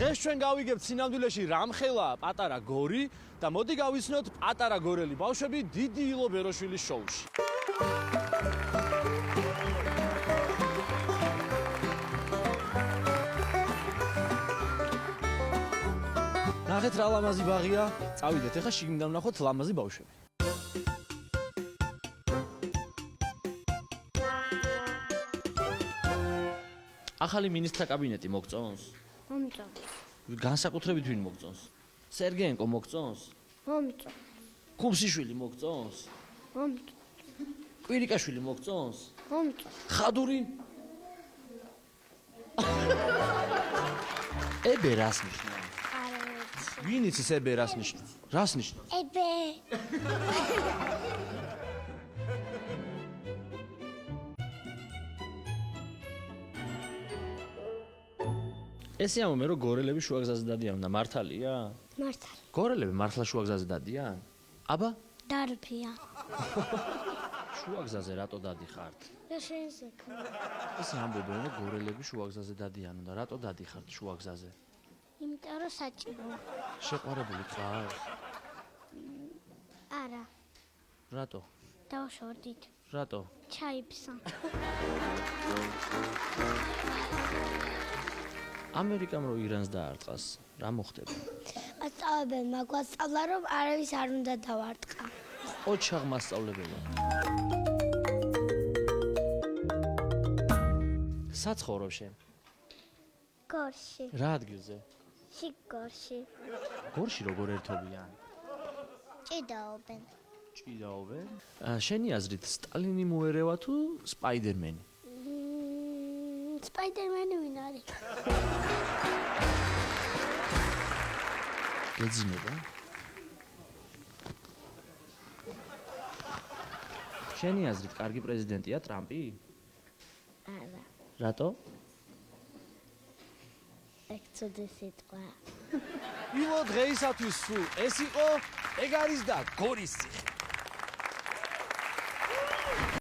დღეს ჩვენ გავიგებთ სინამდვილეში რამხელა პატარა გორი და მოდი გავიცნოთ პატარა გორელი ბავშვები დიდი ილო ბეროშვილის შოუში. ნახეთ რა ლამაზი ბაღია. წავიდეთ ახლა შიგნიდან ვნახოთ ლამაზი ბავშვები. ახალი მინისტრთა კაბინეტი მოგწონს? მომწონს. განსაკუთრებით ვინ მოგწონს? სერგეენკო მოგწონს? მომწონს. ხუმსიშვილი მოგწონს? მომწონს. კვირიკაშვილი მოგწონს? მომწონს. ხადური? ებე რას ნიშნავს? არა ვიცი. ვინ იცის ებე რას ნიშნავს? რას ნიშნავს? ებე. ესე ამომე რომ გორელები შუაგზაზე დადიან და მართალია? მართალი. გორელები მართლა შუაგზაზე დადიან? აბა? დარბია. შუაგზაზე რატო დადიხართ? და შენ საქმე. ესე ამბობენ რომ გორელები შუაგზაზე დადიან და რატო დადიხართ შუაგზაზე? იმიტომ რომ საჭიროა. შეყვარებული ყავს? არა. რატო? დავშორდით. რატო? ჩაიფსა. ამერიკამ რო ირანს დაარტყას, რა მოხდება? ასწავლებენ მაგვასწავლა რომ არავის არ უნდა დავარტყა. ოჩაღ მასწავლებელო. საცხოვრობ შენ? გორში. რა ადგილზე? შიგორში. გორში როგორ ერთობიან? ჭიდაობენ. ჭიდაობენ? შენი აზრით სტალინი მოერევა თუ სპაიდერმენი? სპაიდერმენი ვინ არის? გეძინება? შენი აზრით კარგი პრეზიდენტია ტრამპი? არა. რატო? ეგ ცუდი სიტყვა. ილო დღეისათვის სულ ეს იყო ეგარის და გორის ციხე.